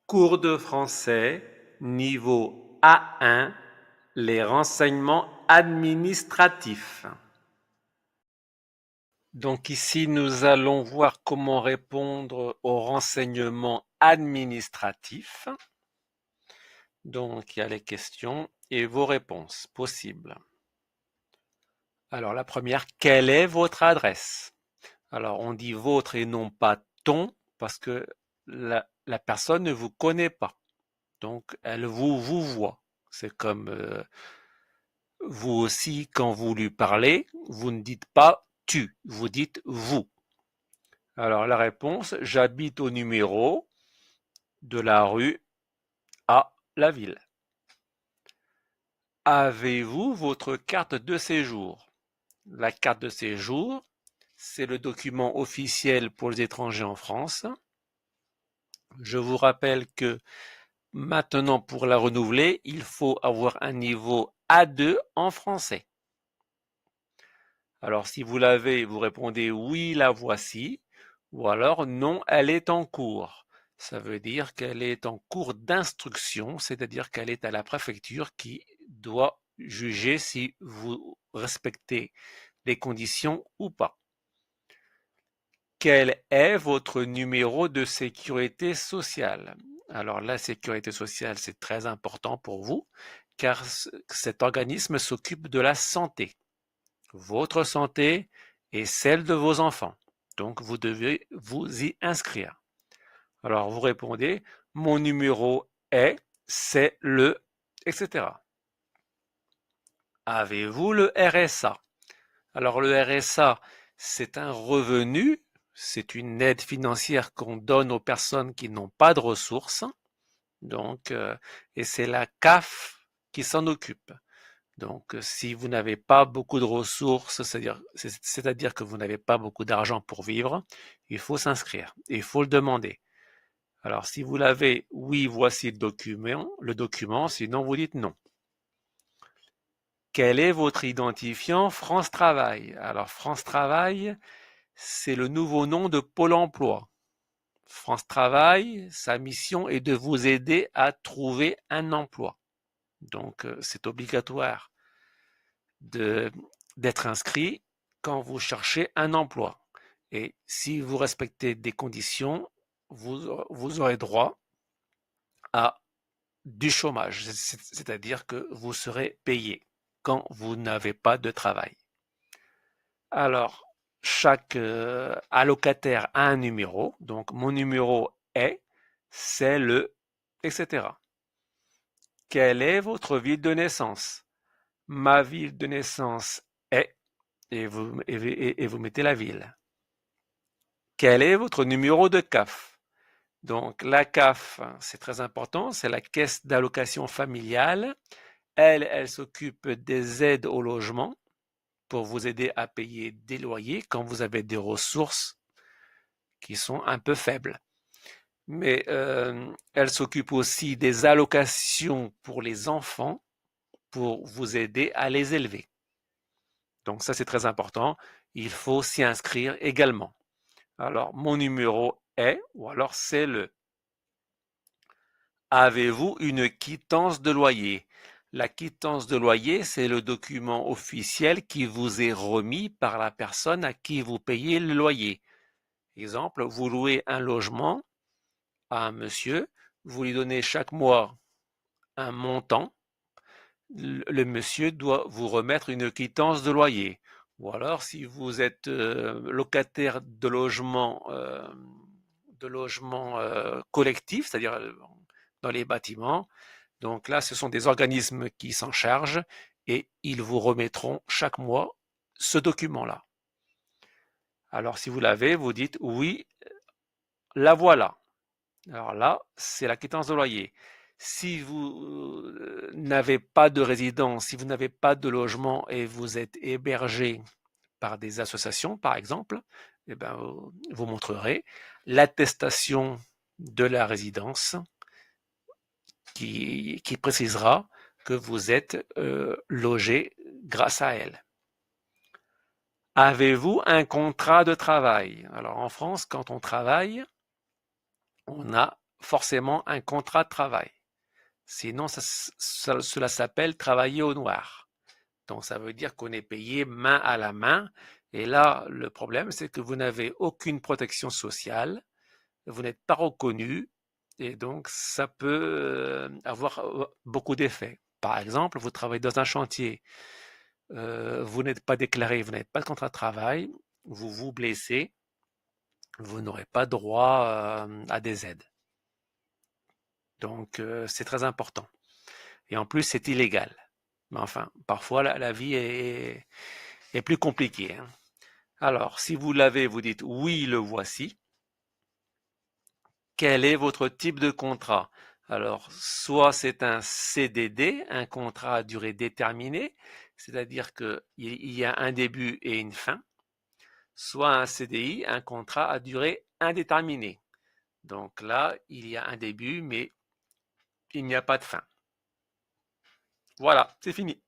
Cours de français, niveau A1, les renseignements administratifs. Donc ici, nous allons voir comment répondre aux renseignements administratifs. Donc il y a les questions et vos réponses possibles. Alors la première, quelle est votre adresse? Alors on dit votre et non pas ton parce que la personne ne vous connaît pas. Donc elle vous voit. C'est comme vous aussi, quand vous lui parlez, vous ne dites pas tu, vous dites vous. Alors la réponse, j'habite au numéro de la rue à la ville. Avez-vous votre carte de séjour? La carte de séjour, c'est le document officiel pour les étrangers en France. Je vous rappelle que maintenant, pour la renouveler, il faut avoir un niveau A2 en français. Alors, si vous l'avez, vous répondez oui, la voici, ou alors non, elle est en cours. Ça veut dire qu'elle est en cours d'instruction, c'est-à-dire qu'elle est à la préfecture qui doit juger si vous respectez les conditions ou pas. Quel est votre numéro de sécurité sociale? Alors, la sécurité sociale, c'est très important pour vous, car cet organisme s'occupe de la santé. Votre santé et celle de vos enfants. Donc, vous devez vous y inscrire. Alors, vous répondez, mon numéro est, c'est le, etc. Avez-vous le RSA? Alors, le RSA, c'est un revenu, c'est une aide financière qu'on donne aux personnes qui n'ont pas de ressources. Donc, et c'est la CAF qui s'en occupe. Donc, si vous n'avez pas beaucoup de ressources, c'est-à-dire que vous n'avez pas beaucoup d'argent pour vivre, il faut s'inscrire, il faut le demander. Alors, si vous l'avez, oui, voici le document, sinon vous dites non. Quel est votre identifiant France Travail? Alors, France Travail, c'est le nouveau nom de Pôle emploi. France Travail, sa mission est de vous aider à trouver un emploi. Donc, c'est obligatoire d'être inscrit quand vous cherchez un emploi. Et si vous respectez des conditions, vous aurez droit à du chômage, c'est-à-dire que vous serez payé quand vous n'avez pas de travail. Alors, chaque allocataire a un numéro, donc mon numéro est, c'est le, etc. Quelle est votre ville de naissance? Ma ville de naissance est, et vous mettez la ville. Quel est votre numéro de CAF? Donc la CAF, c'est très important, c'est la caisse d'allocation familiale. Elle s'occupe des aides au logement pour vous aider à payer des loyers quand vous avez des ressources qui sont un peu faibles. Mais elle s'occupe aussi des allocations pour les enfants pour vous aider à les élever. Donc ça, c'est très important. Il faut s'y inscrire également. Alors, mon numéro est, ou alors c'est le. Avez-vous une quittance de loyer? La quittance de loyer, c'est le document officiel qui vous est remis par la personne à qui vous payez le loyer. Exemple, vous louez un logement à un monsieur, vous lui donnez chaque mois un montant, le monsieur doit vous remettre une quittance de loyer. Ou alors, si vous êtes locataire de logements collectifs, c'est-à-dire dans les bâtiments, donc là, ce sont des organismes qui s'en chargent et ils vous remettront chaque mois ce document-là. Alors, si vous l'avez, vous dites oui, la voilà. Alors là, c'est la quittance de loyer. Si vous n'avez pas de résidence, si vous n'avez pas de logement et vous êtes hébergé par des associations, par exemple, eh ben, vous montrerez l'attestation de la résidence qui précisera que vous êtes logé grâce à elle. Avez-vous un contrat de travail? Alors en France, quand on travaille, on a forcément un contrat de travail. Sinon, cela s'appelle travailler au noir. Donc, ça veut dire qu'on est payé main à la main. Et là, le problème, c'est que vous n'avez aucune protection sociale, vous n'êtes pas reconnu, et donc ça peut avoir beaucoup d'effets. Par exemple, vous travaillez dans un chantier, vous n'êtes pas déclaré, vous n'avez pas de contrat de travail, vous vous blessez, vous n'aurez pas droit à des aides. Donc, c'est très important. Et en plus, c'est illégal. Mais enfin, parfois, la vie est plus compliquée, hein. Alors, si vous l'avez, vous dites oui, le voici. Quel est votre type de contrat? Alors, soit c'est un CDD, un contrat à durée déterminée, c'est-à-dire qu'il y a un début et une fin, soit un CDI, un contrat à durée indéterminée. Donc là, il y a un début, mais il n'y a pas de fin. Voilà, c'est fini.